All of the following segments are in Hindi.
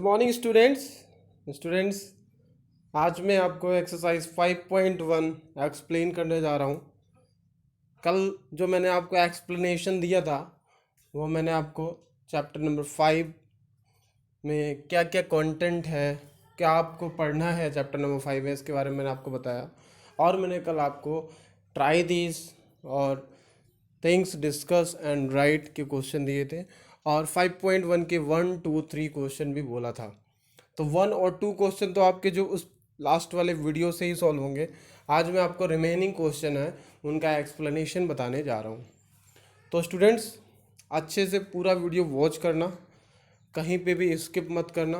मॉर्निंग स्टूडेंट्स आज मैं आपको एक्सरसाइज 5.1 एक्सप्लेन करने जा रहा हूँ। कल जो मैंने आपको एक्सप्लेनेशन दिया था वो मैंने आपको चैप्टर नंबर 5 में क्या क्या कंटेंट है, क्या आपको पढ़ना है, चैप्टर नंबर 5 है, इसके बारे में मैंने आपको बताया। और मैंने कल आपको ट्राई दिस और थिंग्स डिस्कस एंड राइट के क्वेश्चन दिए थे और 5.1 के 1, 2, 3 क्वेश्चन भी बोला था। तो 1 और 2 क्वेश्चन तो आपके जो उस लास्ट वाले वीडियो से ही सॉल्व होंगे। आज मैं आपको रिमेनिंग क्वेश्चन है उनका एक्सप्लेनेशन बताने जा रहा हूँ। तो स्टूडेंट्स अच्छे से पूरा वीडियो वॉच करना, कहीं पे भी स्किप मत करना,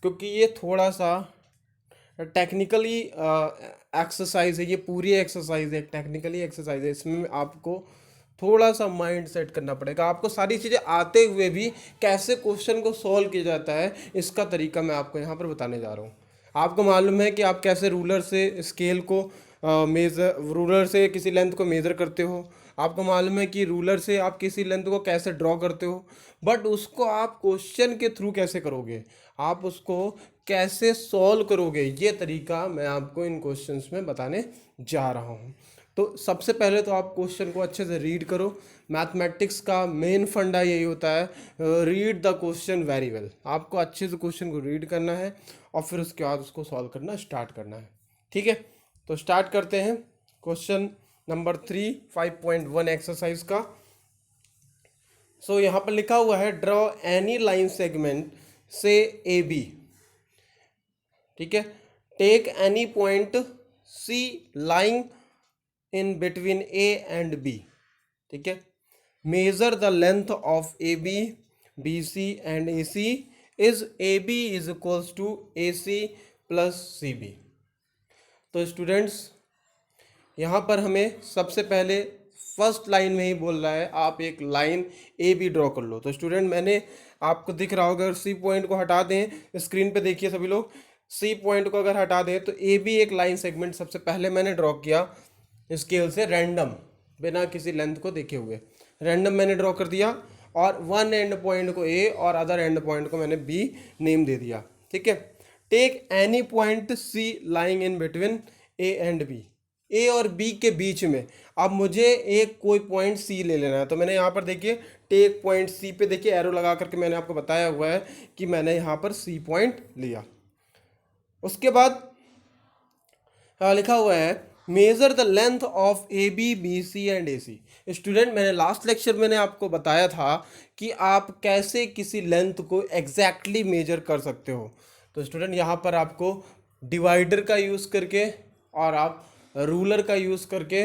क्योंकि ये थोड़ा सा टेक्निकली एक्सरसाइज है। ये पूरी एक्सरसाइज है, टेक्निकली एक्सरसाइज है। इसमें आपको थोड़ा सा माइंड सेट करना पड़ेगा। आपको सारी चीज़ें आते हुए भी कैसे क्वेश्चन को सॉल्व किया जाता है, इसका तरीका मैं आपको यहाँ पर बताने जा रहा हूँ। आपको मालूम है कि आप कैसे रूलर से स्केल को रूलर से किसी लेंथ को मेज़र करते हो। आपको मालूम है कि रूलर से आप किसी लेंथ को कैसे ड्रॉ करते हो, बट उसको आप क्वेश्चन के थ्रू कैसे करोगे, आप उसको कैसे सॉल्व करोगे, ये तरीका मैं आपको इन क्वेश्चंस में बताने जा रहा हूँ। तो सबसे पहले तो आप क्वेश्चन को अच्छे से रीड करो। मैथमेटिक्स का मेन फंडा यही होता है, read the question very well. आपको अच्छे से क्वेश्चन को रीड करना है और फिर उसके बाद उसको सॉल्व करना स्टार्ट करना है। ठीक है, तो स्टार्ट करते हैं क्वेश्चन नंबर 3 5.1 एक्सरसाइज का। सो यहाँ पर लिखा हुआ है ड्रॉ एनी लाइन सेगमेंट से ए बी। ठीक है, take any point C lying in between A and B. ठीक है, measure the length of A B, B C and A C is A B is equals to A C plus C B. तो स्टूडेंट्स यहाँ पर हमें सबसे पहले फर्स्ट लाइन में ही बोल रहा है आप एक लाइन ए बी ड्रॉ कर लो। तो स्टूडेंट मैंने आपको दिख रहा होगा, अगर सी पॉइंट को हटा दें, स्क्रीन पे देखिए सभी लोग, सी पॉइंट को अगर हटा दें तो ए बी एक लाइन सेगमेंट सबसे पहले मैंने ड्रॉ किया स्केल से, रैंडम, बिना किसी लेंथ को देखे हुए रैंडम मैंने ड्रॉ कर दिया। और वन एंड पॉइंट को ए और अदर एंड पॉइंट को मैंने बी नेम दे दिया। ठीक है, take any point C lying in between A and B, A और बी के बीच में अब मुझे एक कोई पॉइंट सी ले लेना है। तो मैंने यहाँ पर देखिए टेक पॉइंट सी पे देखिए एरो लगा करके मैंने आपको बताया हुआ है कि मैंने यहाँ पर सी पॉइंट लिया। उसके बाद लिखा हुआ है measure the length of A B, B C and A C. Student मैंने लास्ट लेक्चर में आपको बताया था कि आप कैसे किसी लेंथ को एग्जैक्टली मेजर कर सकते हो। तो स्टूडेंट यहाँ पर आपको डिवाइडर का यूज़ करके और आप रूलर का यूज़ करके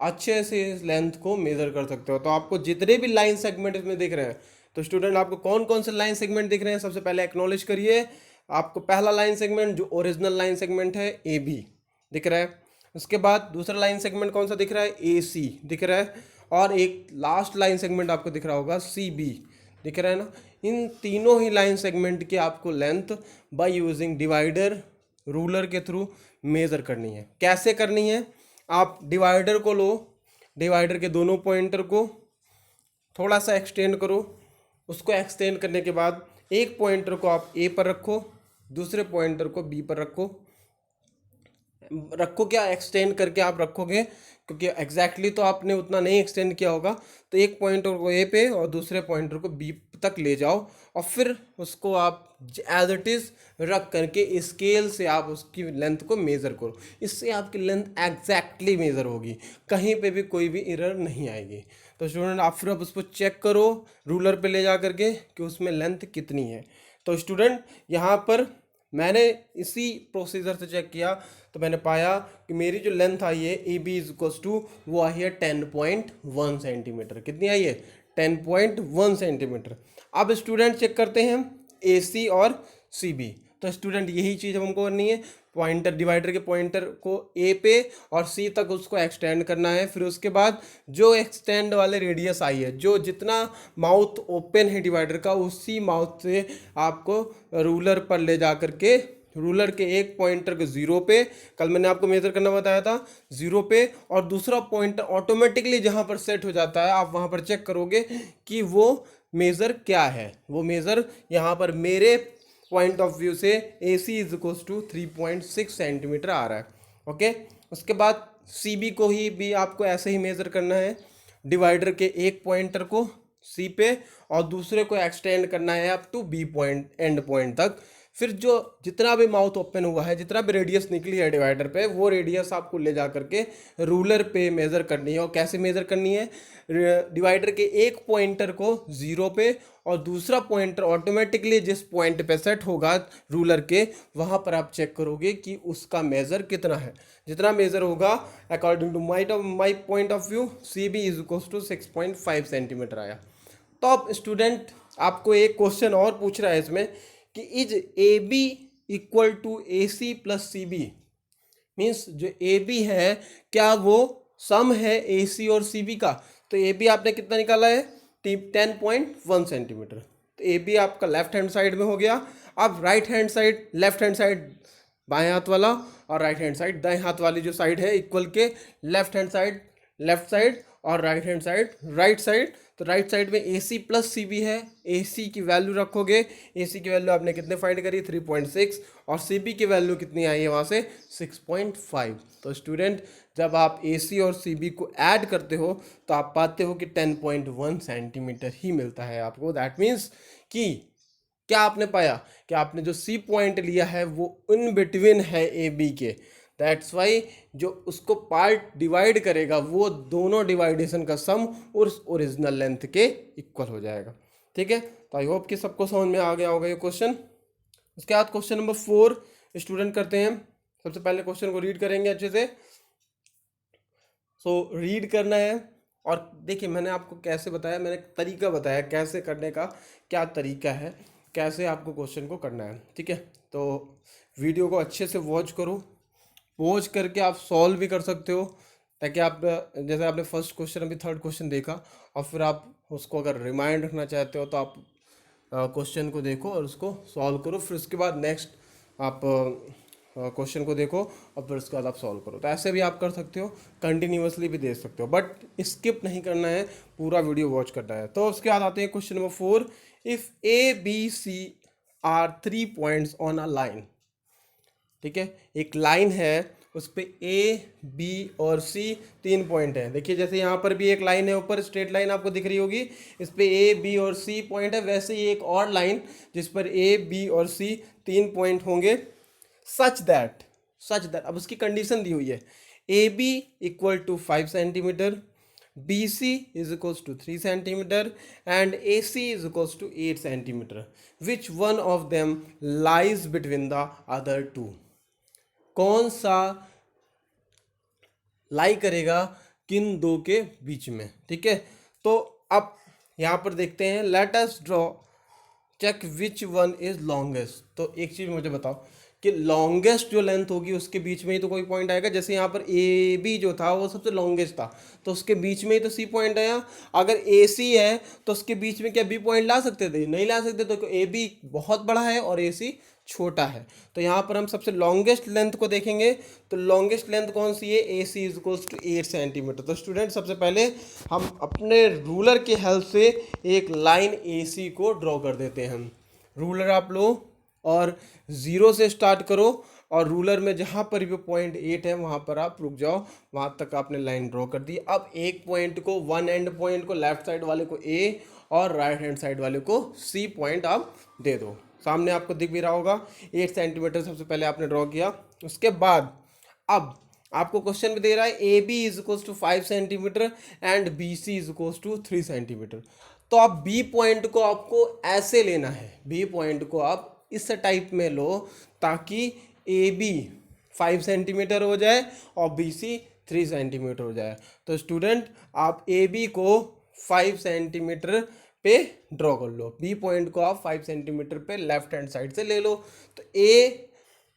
अच्छे से इस लेंथ को मेजर कर सकते हो। तो आपको जितने भी लाइन सेगमेंट इसमें दिख रहे हैं, तो स्टूडेंट आपको कौन कौन से लाइन सेगमेंट दिख रहे हैं, सबसे पहले एक्नॉलेज करिए। आपको पहला लाइन सेगमेंट जो ओरिजिनल लाइन सेगमेंट है ए बी दिख रहा है। उसके बाद दूसरा लाइन सेगमेंट कौन सा दिख रहा है, ए सी दिख रहा है। और एक लास्ट लाइन सेगमेंट आपको दिख रहा होगा सी बी दिख रहा है ना। इन तीनों ही लाइन सेगमेंट की आपको length by using divider, ruler के थ्रू मेज़र करनी है। कैसे करनी है, आप डिवाइडर को लो, डिवाइडर के दोनों पॉइंटर को थोड़ा सा एक्सटेंड करो। उसको एक्सटेंड करने के बाद एक पॉइंटर को आप ए पर रखो, दूसरे पॉइंटर को बी पर रखो क्या एक्सटेंड करके आप रखोगे, क्योंकि एग्जैक्टली तो आपने उतना नहीं एक्सटेंड किया होगा। तो एक पॉइंटर को ए पे और दूसरे पॉइंटर को बी तक ले जाओ और फिर उसको आप एज इट इज़ रख करके स्केल से आप उसकी लेंथ को मेज़र करो। इससे आपकी लेंथ एग्जैक्टली मेज़र होगी, कहीं पे भी कोई भी एरर नहीं आएगी। तो स्टूडेंट आप फिर अब उसको चेक करो रूलर पे ले जा करके कि उसमें लेंथ कितनी है। तो स्टूडेंट यहाँ पर मैंने इसी प्रोसीजर से चेक किया तो मैंने पाया कि मेरी जो लेंथ आई है A B is equals to वो आई है 10.1 सेंटीमीटर। कितनी आई है, 10.1 सेंटीमीटर। अब स्टूडेंट चेक करते हैं ए सी और सी बी। तो स्टूडेंट यही चीज़ हमको करनी है, पॉइंटर डिवाइडर के पॉइंटर को ए पे और सी तक उसको एक्सटेंड करना है। फिर उसके बाद जो एक्सटेंड वाले रेडियस आई है, जो जितना माउथ ओपन है डिवाइडर का, उसी माउथ से आपको रूलर पर ले जा करके रूलर के एक पॉइंटर के जीरो पे, कल मैंने आपको मेजर करना बताया था जीरो पे, और दूसरा पॉइंटर ऑटोमेटिकली जहाँ पर सेट हो जाता है आप वहाँ पर चेक करोगे कि वो मेज़र क्या है। वो मेज़र यहाँ पर मेरे पॉइंट ऑफ व्यू से ए C is equals to 3.6 centimetre आ रहा है। ओके, उसके बाद सी बी को ही भी आपको ऐसे ही मेज़र करना है, डिवाइडर के एक पॉइंटर को सी पे और दूसरे को एक्सटेंड करना है up to B point, and point तक। फिर जो जितना भी माउथ ओपन हुआ है, जितना भी रेडियस निकली है डिवाइडर पे, वो रेडियस आपको ले जा करके रूलर पे मेज़र करनी है। और कैसे मेज़र करनी है, डिवाइडर के एक पॉइंटर को 0 पे और दूसरा पॉइंटर ऑटोमेटिकली जिस पॉइंट पे सेट होगा रूलर के, वहाँ पर आप चेक करोगे कि उसका मेज़र कितना है। जितना मेज़र होगा according to my point of view, C B is equals to 6.5 centimetre आया। तो अब स्टूडेंट आपको एक क्वेश्चन और पूछ रहा है इसमें कि is A B equal to A C plus C B, means जो ए बी है क्या वो सम है ए सी और सी बी का। तो ए बी आपने कितना निकाला है, 10.1 सेंटीमीटर। तो ए बी आपका लेफ्ट हैंड साइड में हो गया। अब right hand side, left hand side बाएं हाथ वाला और राइट हैंड साइड दाएं हाथ वाली जो साइड है इक्वल के, left hand side left side और right hand side right side. तो राइट साइड में A C plus C B है, ए सी की वैल्यू रखोगे, ए सी की वैल्यू आपने कितने फाइंड करी 3.6 और सी बी की वैल्यू कितनी आई है वहाँ से 6.5। तो स्टूडेंट जब आप ए सी और सी बी को ऐड करते हो तो आप पाते हो कि 10.1 सेंटीमीटर ही मिलता है आपको। दैट मीन्स कि क्या आपने पाया कि आपने जो सी पॉइंट लिया है वो इन बिटवीन है ए बी के। दैट्स वाई जो उसको पार्ट डिवाइड करेगा वो दोनों डिवाइडेशन का सम उस ओरिजिनल लेंथ के इक्वल हो जाएगा। ठीक है, तो आई होप कि सबको समझ में आ गया होगा ये क्वेश्चन। उसके बाद क्वेश्चन नंबर 4 स्टूडेंट करते हैं। सबसे पहले क्वेश्चन को रीड करेंगे अच्छे से। सो रीड करना है और देखिए मैंने आपको कैसे बताया, मैंने तरीका बताया कैसे करने का, क्या तरीका है, कैसे आपको क्वेश्चन को करना है। ठीक है, तो वीडियो को अच्छे से वॉच करो, वॉच करके आप सॉल्व भी कर सकते हो, ताकि आप जैसे आपने फर्स्ट क्वेश्चन अभी थर्ड क्वेश्चन देखा और फिर आप उसको अगर रिमाइंड रखना चाहते हो तो आप क्वेश्चन को देखो और उसको सॉल्व करो। फिर उसके बाद नेक्स्ट आप क्वेश्चन को देखो और फिर उसके बाद आप सॉल्व करो। तो ऐसे भी आप कर सकते हो, कंटिन्यूअसली भी दे सकते हो, बट स्किप नहीं करना है, पूरा वीडियो वॉच करना है। तो उसके बाद आते हैं question number 4। If A B C are 3 points on a line. ठीक है, एक लाइन है उस पर ए बी और सी 3 पॉइंट है। देखिए जैसे यहाँ पर भी एक लाइन है, ऊपर स्ट्रेट लाइन आपको दिख रही होगी, इस पर ए बी और सी पॉइंट है। वैसे ही एक और लाइन जिस पर ए बी और सी 3 पॉइंट होंगे, सच दैट अब उसकी कंडीशन दी हुई है, A B equal to 5 centimetre, B C is equals to 3 centimetre and A C is equals to 8 centimetre. Which one of them lies between the other two. कौन सा लाई करेगा किन दो के बीच में। ठीक है, तो अब यहाँ पर देखते हैं, let us draw check which one is longest. तो एक चीज़ मुझे बताओ कि लॉन्गेस्ट जो लेंथ होगी उसके बीच में ही तो कोई पॉइंट आएगा। जैसे यहाँ पर ए बी जो था वो सबसे लॉन्गेस्ट था, तो उसके बीच में ही तो सी पॉइंट आया। अगर ए सी है तो उसके बीच में क्या बी पॉइंट ला सकते थे? नहीं ला सकते, तो ए बी बहुत बड़ा है और ए सी छोटा है। तो यहाँ पर हम सबसे लॉन्गेस्ट लेंथ को देखेंगे, तो लॉन्गेस्ट लेंथ कौन सी है? ए C is equals to 8 centimetre. तो स्टूडेंट सबसे पहले हम अपने रूलर की हेल्प से एक लाइन ए सी को ड्रॉ कर देते हैं। रूलर आप लो और 0 से स्टार्ट करो और रूलर में जहाँ पर भी पॉइंट 8 है वहाँ पर आप रुक जाओ, वहाँ तक आपने लाइन ड्रॉ कर दी। अब एक पॉइंट को, वन एंड पॉइंट को, लेफ्ट साइड वाले को ए और राइट हैंड साइड वाले को सी पॉइंट आप दे दो। सामने आपको दिख भी रहा होगा 8 सेंटीमीटर सबसे पहले आपने ड्रॉ किया। उसके बाद अब आपको क्वेश्चन में दे रहा है A B is equals to 5 centimetre and B C is equals to 3 centimetre. तो आप बी पॉइंट को आपको ऐसे लेना है, बी पॉइंट को आप इस टाइप में लो ताकि ए बी 5 सेंटीमीटर हो जाए और बी सी 3 सेंटीमीटर हो जाए। तो स्टूडेंट आप ए बी को 5 सेंटीमीटर पे ड्रॉ कर लो, बी पॉइंट को आप 5 सेंटीमीटर पे लेफ्ट हैंड साइड से ले लो। तो ए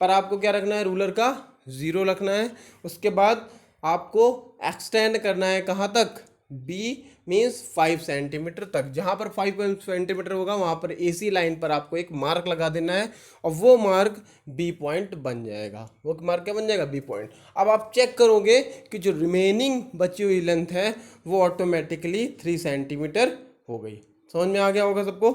पर आपको क्या रखना है? रूलर का 0 रखना है। उसके बाद आपको एक्सटेंड करना है कहाँ तक? बी मीन्स 5 सेंटीमीटर तक। जहाँ पर 5 सेंटीमीटर होगा वहाँ पर ए सी लाइन पर आपको एक मार्क लगा देना है और वो मार्क बी पॉइंट बन जाएगा। वो मार्क क्या बन जाएगा? B point. अब आप चेक करोगे कि जो रिमेनिंग बची हुई लेंथ है वो ऑटोमेटिकली 3 सेंटीमीटर हो गई। समझ में आ गया होगा सबको?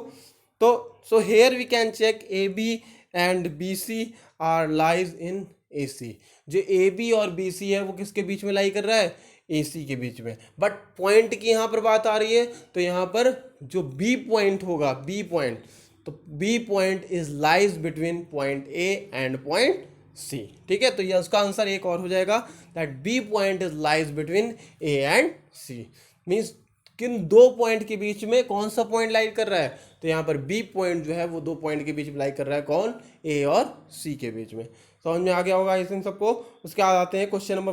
तो so here we can check A B and B C are lies in A C. जो ए बी और बी सी है वो किसके बीच में लाई कर रहा है, ए सी के बीच में। बट पॉइंट की यहाँ पर बात आ रही है, तो यहाँ पर जो बी पॉइंट होगा, बी पॉइंट, तो B point is lies between point A and point C. ठीक है, तो ये उसका आंसर एक और हो जाएगा, that B point is lies between A and C. Means किन दो पॉइंट के बीच में कौन सा पॉइंट लाई कर रहा है, तो यहाँ पर बी पॉइंट जो है वो दो पॉइंट के बीच में लाई कर रहा है, कौन, ए और सी के बीच में। समझ में आ गया होगा इस इन सबको। उसके बाद आते हैं क्वेश्चन नंबर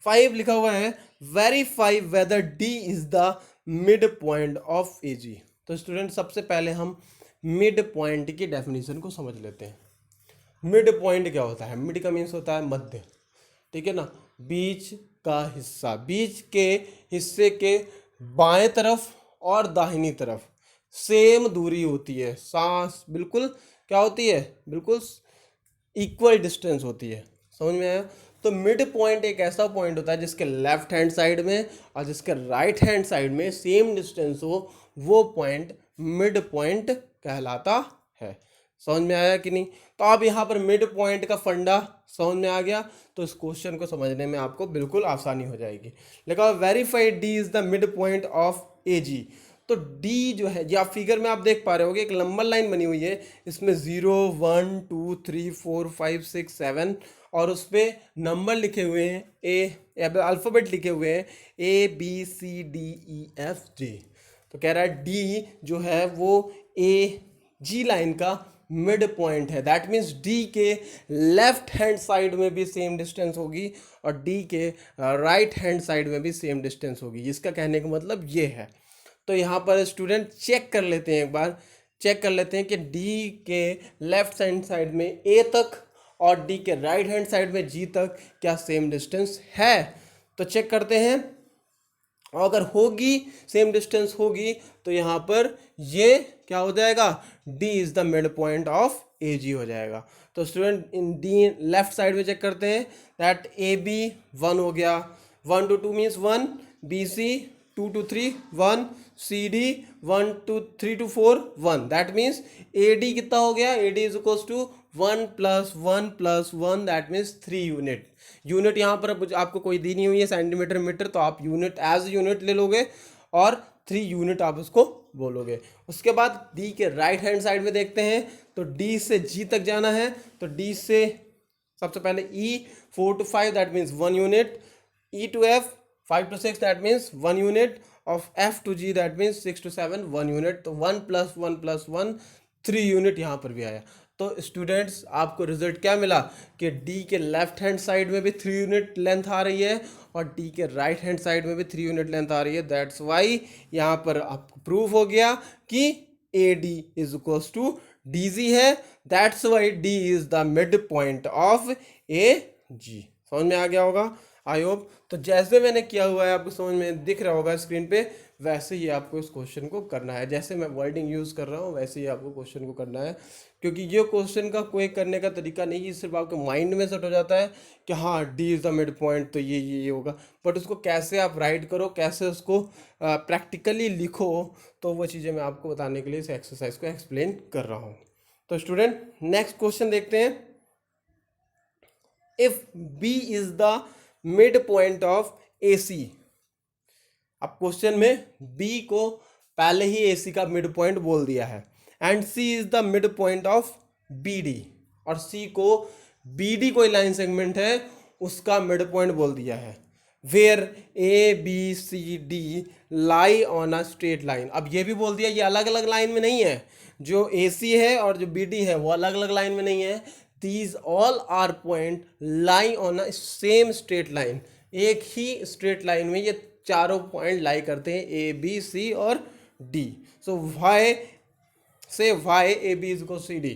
5 लिखा हुआ है, verify whether D is the mid point of A G. तो स्टूडेंट सबसे पहले हम मिड पॉइंट की डेफिनेशन को समझ लेते हैं। मिड पॉइंट क्या होता है, मिड का मीन्स होता है मध्य, ठीक है ना, बीच का हिस्सा, बीच के हिस्से के बाएं तरफ और दाहिनी तरफ सेम दूरी होती है, सांस बिल्कुल क्या होती है, बिल्कुल इक्वल डिस्टेंस होती है। समझ में आया। तो मिड पॉइंट एक ऐसा पॉइंट होता है जिसके लेफ्ट हैंड साइड में और जिसके राइट हैंड साइड में सेम डिस्टेंस हो, वो पॉइंट मिड पॉइंट कहलाता है। समझ में आया कि नहीं। तो अब यहाँ पर मिड पॉइंट का फंडा समझ में आ गया, तो इस क्वेश्चन को समझने में आपको बिल्कुल आसानी हो जाएगी। लिखा verify D is the mid point of A G. तो डी जो है, या फिगर में आप देख पा रहे होगे एक लंबा लाइन बनी हुई है, इसमें 0 1 2 3 4 5 6 7 और उस पर नंबर लिखे हुए हैं, ए अल्फ़ाबेट लिखे हुए हैं, A B C D E F J. तो कह रहा है डी जो है वो ए जी लाइन का मिड पॉइंट है। दैट मीन्स डी के लेफ्ट हैंड साइड में भी सेम डिस्टेंस होगी और डी के राइट हैंड साइड में भी सेम डिस्टेंस होगी। इसका कहने का मतलब ये है। तो यहाँ पर स्टूडेंट चेक कर लेते हैं, एक बार चेक कर लेते हैं कि डी के लेफ्ट हैंड साइड में ए तक और डी के राइट हैंड साइड में जी तक क्या सेम डिस्टेंस है। तो चेक करते हैं, अगर होगी सेम डिस्टेंस होगी तो यहाँ पर ये क्या हो जाएगा, D is the mid point of A G हो जाएगा। तो स्टूडेंट इन डी लेफ्ट साइड में चेक करते हैं, दैट ए बी 1 हो गया, 1 to 2 means 1, B C 2 to 3 1, C D 1 to 3 to 4 1, that means A D कितना हो गया, A D is equals to 1 + 1 + 1, that means 3 unit. Unit यहाँ पर आपको कोई दी नहीं हुई है सेंटीमीटर मीटर, तो आप यूनिट एज यूनिट ले लोगे और 3 यूनिट आप उसको बोलोगे। उसके बाद डी के राइट हैंड साइड में देखते हैं, तो डी से जी तक जाना है, तो डी से सबसे पहले E 4 to 5 that means 1 unit, E to F 5 to 6 that means 1 unit, of F to G that means 6 to 7 1 unit. तो 1 + 1 + 1 3 यूनिट यहाँ पर भी आया। तो स्टूडेंट्स आपको रिजल्ट क्या मिला कि डी के लेफ्ट हैंड साइड में भी 3 यूनिट लेंथ आ रही है और डी के राइट हैंड साइड में भी 3 यूनिट लेंथ आ रही है। दैट्स वाई यहाँ पर आपको प्रूफ हो गया कि A D is equals to D G है। That's why D is the mid point of A G. समझ में आ गया होगा आई होप। तो जैसे मैंने किया हुआ है आपको समझ में दिख रहा होगा स्क्रीन पे, वैसे ही आपको इस क्वेश्चन को करना है। जैसे मैं वर्डिंग यूज़ कर रहा हूँ वैसे ही आपको क्वेश्चन को करना है, क्योंकि ये क्वेश्चन का कोई करने का तरीका नहीं है, सिर्फ आपके माइंड में सेट हो जाता है कि हाँ D is the mid point, तो ये होगा। बट उसको कैसे आप राइट करो, कैसे उसको प्रैक्टिकली लिखो, तो वो चीज़ें मैं आपको बताने के लिए इस एक्सरसाइज को एक्सप्लेन कर रहा हूँ। तो स्टूडेंट नेक्स्ट क्वेश्चन देखते हैं। If B is the mid point of A C. अब क्वेश्चन में बी को पहले ही ए सी का मिड पॉइंट बोल दिया है, and C is the mid point of B D, और सी को बी डी कोई लाइन सेगमेंट है उसका मिड पॉइंट बोल दिया है, where A B C D lie on a straight line. अब ये भी बोल दिया ये अलग अलग लाइन में नहीं है, जो ए सी है और जो बी डी है वो अलग अलग लाइन में नहीं है। These all are point lie on a same straight line, एक ही स्ट्रेट लाइन में ये चारों पॉइंट लाई करते हैं, ए बी सी और डी। सो वाई से why A B is equal C D.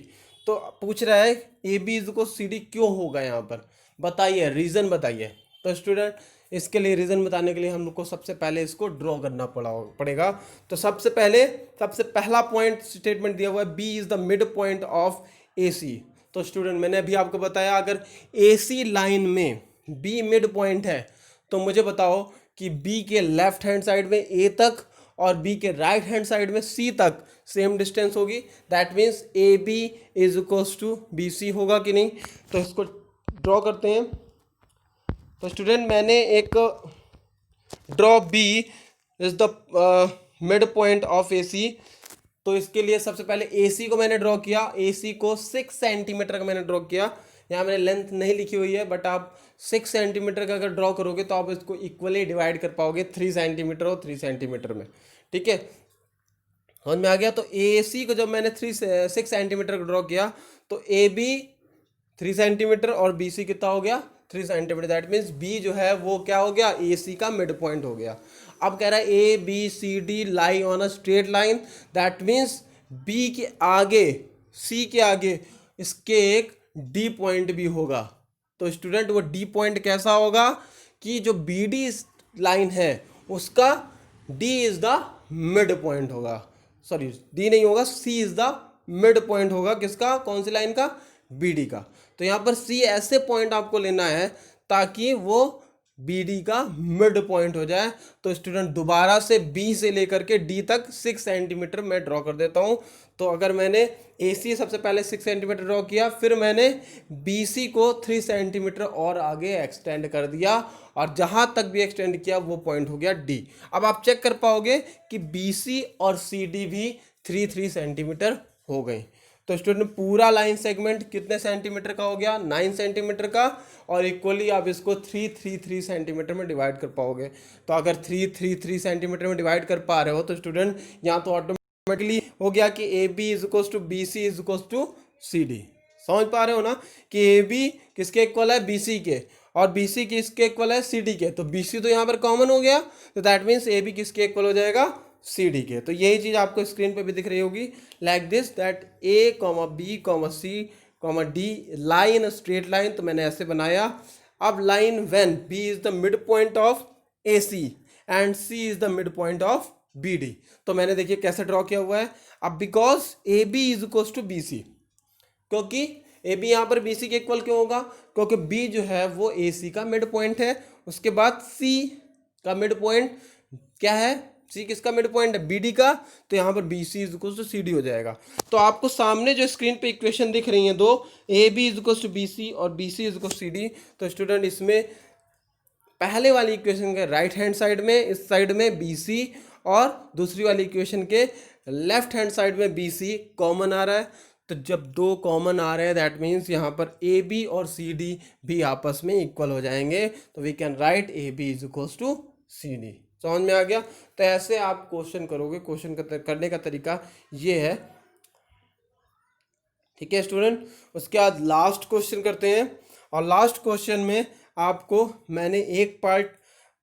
तो पूछ रहा है A B is equal C D क्यों होगा यहाँ पर, बताइए रीज़न बताइए। तो स्टूडेंट इसके लिए रीज़न बताने के लिए हम लोग को सबसे पहले इसको ड्रॉ करना पड़ेगा। तो सबसे पहला पॉइंट स्टेटमेंट दिया हुआ है B is the mid point of A C. तो स्टूडेंट मैंने अभी आपको बताया अगर ए सी लाइन में बी मिड पॉइंट है तो मुझे बताओ कि बी के लेफ्ट हैंड साइड में ए तक और बी के राइट हैंड साइड में सी तक सेम डिस्टेंस होगी, that means A B is equals to B C होगा कि नहीं। तो इसको ड्रॉ करते हैं। तो स्टूडेंट मैंने एक draw B is the mid point of A C. तो इसके लिए सबसे पहले ए सी को मैंने ड्रॉ किया, ए सी को 6 सेंटीमीटर का मैंने ड्रॉ किया। यहाँ मैंने लेंथ नहीं लिखी हुई है, बट आप 6 सेंटीमीटर का अगर ड्रॉ करोगे तो आप इसको इक्वली डिवाइड कर पाओगे 3 सेंटीमीटर और 3 सेंटीमीटर में, ठीक है, समझ में आ गया। तो ए सी को जब मैंने 6 सेंटीमीटर का ड्रॉ किया तो ए बी 3 सेंटीमीटर और बी सी कितना हो गया 3 सेंटीमीटर, दैट मीन्स बी जो है वो क्या हो गया ए सी का मिड पॉइंट हो गया। अब कह रहा है A B C D lie on a straight line, that means B के आगे सी के आगे इसके एक डी पॉइंट भी होगा। तो स्टूडेंट वो डी पॉइंट कैसा होगा कि जो बी डी लाइन है उसका D is the mid point होगा, सॉरी डी नहीं होगा, सी इज द मिड पॉइंट होगा, किसका, कौन सी लाइन का, बी डी का। तो यहाँ पर सी ऐसे पॉइंट आपको लेना है ताकि वो बी डी का मिड पॉइंट हो जाए। तो स्टूडेंट दोबारा से बी से लेकर के डी तक 6 सेंटीमीटर मैं ड्रॉ कर देता हूँ। तो अगर मैंने ए सी सबसे पहले 6 सेंटीमीटर ड्रॉ किया, फिर मैंने बी सी को 3 सेंटीमीटर और आगे एक्सटेंड कर दिया, और जहाँ तक भी एक्सटेंड किया वो पॉइंट हो गया डी। अब आप चेक कर पाओगे कि बी सी और सी डी भी 3 सेंटीमीटर हो गए। तो स्टूडेंट पूरा लाइन सेगमेंट कितने सेंटीमीटर का हो गया, 9 सेंटीमीटर का, और इक्वली आप इसको 3 सेंटीमीटर में डिवाइड कर पाओगे। तो अगर 3 सेंटीमीटर में डिवाइड कर पा रहे हो तो स्टूडेंट यहाँ तो ऑटोमेटिकली हो गया कि A B is equals to B C is equals to C D. समझ पा रहे हो ना कि ए बी किसके इक्वल है, बी सी के, और बी सी किसके इक्वल है, सी डी के। तो बी सी तो यहाँ पर कॉमन हो गया, तो दैट मीन्स ए बी किसके इक्वल हो जाएगा, सी डी के। तो यही चीज आपको स्क्रीन पे भी दिख रही होगी, like this, that A comma B comma C comma D lie in straight line. तो मैंने ऐसे बनाया। अब line when B is the mid point of A C and C is the mid point of B D. तो मैंने देखिए कैसे ड्रॉ किया हुआ है। अब because A B is equal to B C, क्योंकि ए बी यहाँ पर बी सी के इक्वल क्यों होगा, क्योंकि बी जो है वो ए सी का मिड पॉइंट है। उसके बाद सी का मिड पॉइंट क्या है, सी किसका मिड पॉइंट है, बी डी का। तो यहाँ पर B C is equal to C D हो जाएगा। तो आपको सामने जो स्क्रीन पे इक्वेशन दिख रही हैं दो, A B is equal to B C और B C is equal to C D. तो स्टूडेंट इसमें पहले वाली इक्वेशन के राइट हैंड साइड में, इस साइड में बी सी, और दूसरी वाली इक्वेशन के लेफ्ट हैंड साइड में बी सी कॉमन आ रहा है। तो जब दो कॉमन आ रहे हैं दैट मीन्स यहाँ पर ए बी और सी डी भी आपस में इक्वल हो जाएंगे। तो we can write A B is equal to C D. समझ में आ गया। तो ऐसे आप क्वेश्चन करोगे, क्वेश्चन करने का तरीका ये है, ठीक है स्टूडेंट। उसके बाद लास्ट क्वेश्चन करते हैं, और लास्ट क्वेश्चन में आपको मैंने एक पार्ट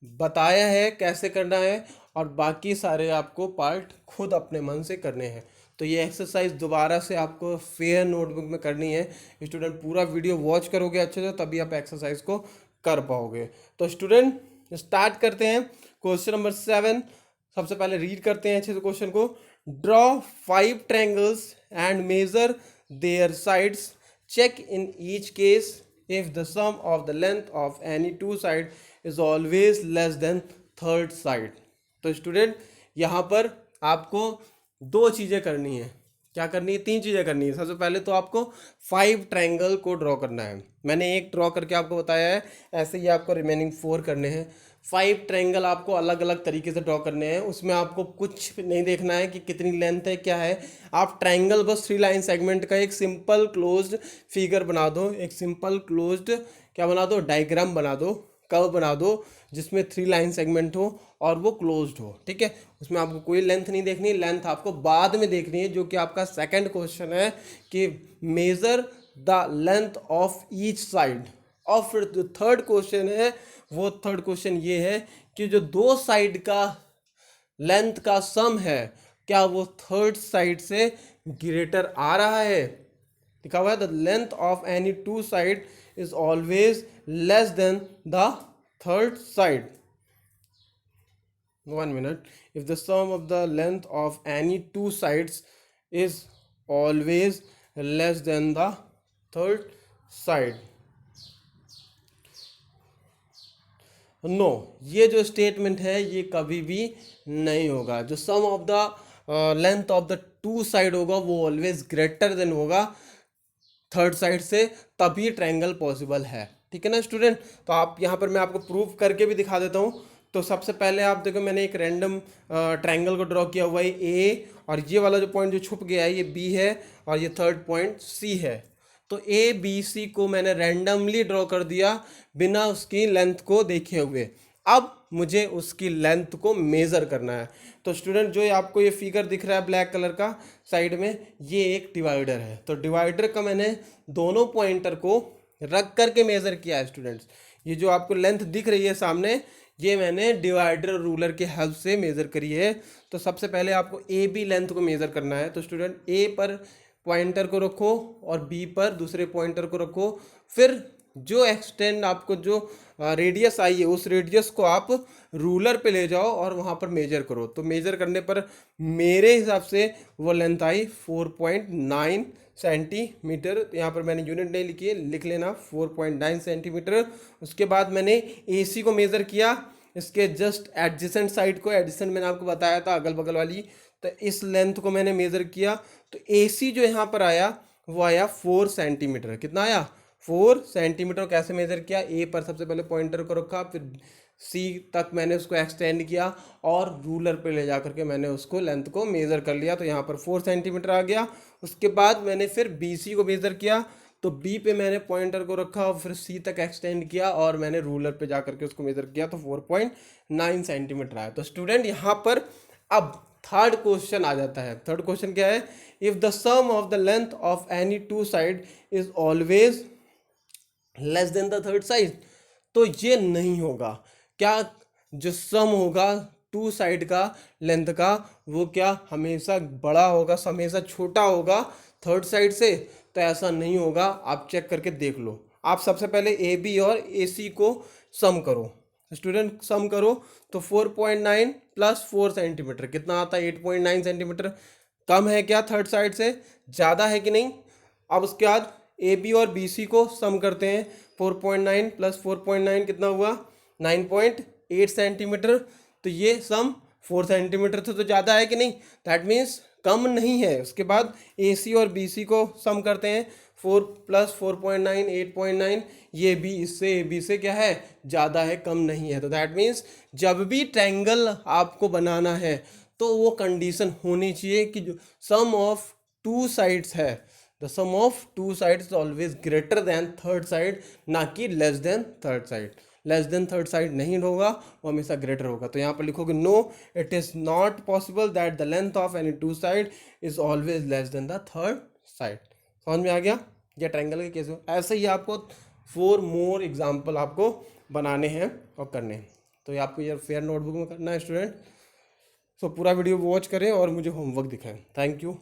बताया है कैसे करना है, और बाकी सारे आपको पार्ट खुद अपने मन से करने हैं। तो ये एक्सरसाइज दोबारा से आपको फेयर नोटबुक में करनी है। स्टूडेंट पूरा वीडियो वॉच करोगे अच्छे से, तभी आप एक्सरसाइज को कर पाओगे। तो स्टूडेंट स्टार्ट करते हैं। क्वेश्चन नंबर 7 सबसे पहले रीड करते हैं अच्छे से क्वेश्चन को। Draw 5 triangles and measure their sides, check in each case if the sum of the length of any two side is always less than third side। तो स्टूडेंट यहाँ पर आपको दो चीज़ें करनी है। क्या करनी है, तीन चीज़ें करनी है। सबसे पहले तो आपको 5 ट्रायंगल को ड्रॉ करना है। मैंने एक ड्रॉ करके आपको बताया है, ऐसे ही आपको रिमेनिंग 4 करने हैं। 5 ट्रायंगल आपको अलग अलग तरीके से ड्रॉ करने हैं। उसमें आपको कुछ नहीं देखना है कि कितनी लेंथ है क्या है। आप ट्रायंगल बस 3 लाइन सेगमेंट का एक सिंपल क्लोज्ड फिगर बना दो, एक सिंपल क्लोज्ड क्या बना दो, डायग्राम बना दो, कर्व बना दो, जिसमें 3 लाइन सेगमेंट हो और वो क्लोज्ड हो, ठीक है। उसमें आपको कोई लेंथ नहीं देखनी, लेंथ आपको बाद में देखनी है, जो कि आपका सेकंड क्वेश्चन है कि major the length of each side. और फिर जो थर्ड क्वेश्चन है, वो थर्ड क्वेश्चन ये है कि जो दो साइड का लेंथ का सम है, क्या वो थर्ड साइड से ग्रेटर आ रहा है। लिखा हुआ है the length of any two side is always less than the third side। 1 minute। if the sum of the length of any two sides is always less than the third side, no, ये जो स्टेटमेंट है ये कभी भी नहीं होगा। जो sum of the length of the two side होगा वो ऑलवेज ग्रेटर देन होगा थर्ड साइड से, तभी ट्रायंगल पॉसिबल है। ठीक है ना स्टूडेंट। तो आप यहाँ पर मैं आपको प्रूफ करके भी दिखा देता हूँ। तो सबसे पहले आप देखो, मैंने एक रैंडम ट्रायंगल को ड्रॉ किया हुआ है ए, और ये वाला जो पॉइंट जो छुप गया है ये बी है, और ये थर्ड पॉइंट सी है। तो ए बी सी को मैंने रैंडमली ड्रॉ कर दिया बिना उसकी लेंथ को देखे हुए। अब मुझे उसकी लेंथ को मेज़र करना है। तो स्टूडेंट जो आपको ये फिगर दिख रहा है ब्लैक कलर का साइड में, ये एक डिवाइडर है। तो डिवाइडर का मैंने दोनों पॉइंटर को रख करके मेज़र किया है स्टूडेंट्स। ये जो आपको लेंथ दिख रही है सामने, ये मैंने डिवाइडर रूलर के हेल्प से मेज़र करी है। तो सबसे पहले आपको ए बी लेंथ को मेज़र करना है। तो स्टूडेंट ए पर पॉइंटर को रखो और बी पर दूसरे पॉइंटर को रखो, फिर जो एक्सटेंड आपको जो रेडियस आई है उस रेडियस को आप रूलर पे ले जाओ और वहाँ पर मेजर करो। तो मेजर करने पर मेरे हिसाब से वो लेंथ आई 4.9 सेंटीमीटर। तो यहाँ पर मैंने यूनिट नहीं लिखी है, लिख लेना 4.9 सेंटीमीटर। उसके बाद मैंने AC को मेज़र किया, इसके जस्ट एडजेसेंट साइड को, एडजेसेंट मैंने आपको बताया था अगल बगल वाली, तो इस लेंथ को मैंने मेज़र किया। तो AC जो यहाँ पर आया वो आया 4 सेंटीमीटर। कितना आया? 4 सेंटीमीटर। कैसे मेज़र किया? ए पर सबसे पहले पॉइंटर को रखा, फिर सी तक मैंने उसको एक्सटेंड किया और रूलर पे ले जा करके मैंने उसको लेंथ को मेज़र कर लिया। तो यहाँ पर 4 सेंटीमीटर आ गया। उसके बाद मैंने फिर BC को मेज़र किया, तो B पे मैंने पॉइंटर को रखा और फिर C तक एक्सटेंड किया और मैंने रूलर पे जा करके उसको मेज़र किया, तो 4.9 सेंटीमीटर आया। तो स्टूडेंट यहाँ पर अब थर्ड क्वेश्चन आ जाता है। थर्ड क्वेश्चन क्या है? If the sum of the length of any two side is always less than the third side. तो ये नहीं होगा। क्या जो सम होगा टू साइड का लेंथ का, वो क्या हमेशा बड़ा होगा, हमेशा छोटा होगा थर्ड साइड से? तो ऐसा नहीं होगा। आप चेक करके देख लो। आप सबसे पहले AB और AC को सम करो। स्टूडेंट सम करो तो 4.9 प्लस 4 सेंटीमीटर कितना आता है? 8.9 सेंटीमीटर। कम है क्या थर्ड साइड से? ज़्यादा है कि नहीं? अब उसके बाद AB और BC को सम करते हैं। 4.9 प्लस 4.9 कितना हुआ? 9.8 सेंटीमीटर। तो ये सम 4 सेंटीमीटर से तो ज़्यादा है कि नहीं? दैट मीन्स कम नहीं है। उसके बाद AC और BC को सम करते हैं। 4 प्लस 4.9 8.9, ये भी इससे AB से क्या है? ज़्यादा है, कम नहीं है। तो दैट मीन्स जब भी ट्रायंगल आपको बनाना है तो वो कंडीशन होनी चाहिए कि जो सम ऑफ टू साइड्स है, the sum of two sides always greater than third side, ना कि less than third side. Less than third side नहीं होगा, वो हमेशा ग्रेटर होगा। तो यहाँ पर लिखोगे no, it is not possible that the length of any two side is always less than the third side. समझ में आ गया? या ट्रायंगल के केस में ऐसे ही आपको 4 मोर एग्जाम्पल आपको बनाने हैं और करने हैं। तो ये आपको ये फेयर नोटबुक में करना है स्टूडेंट। सो पूरा वीडियो वॉच करें और मुझे होमवर्क दिखाएं। Thank you.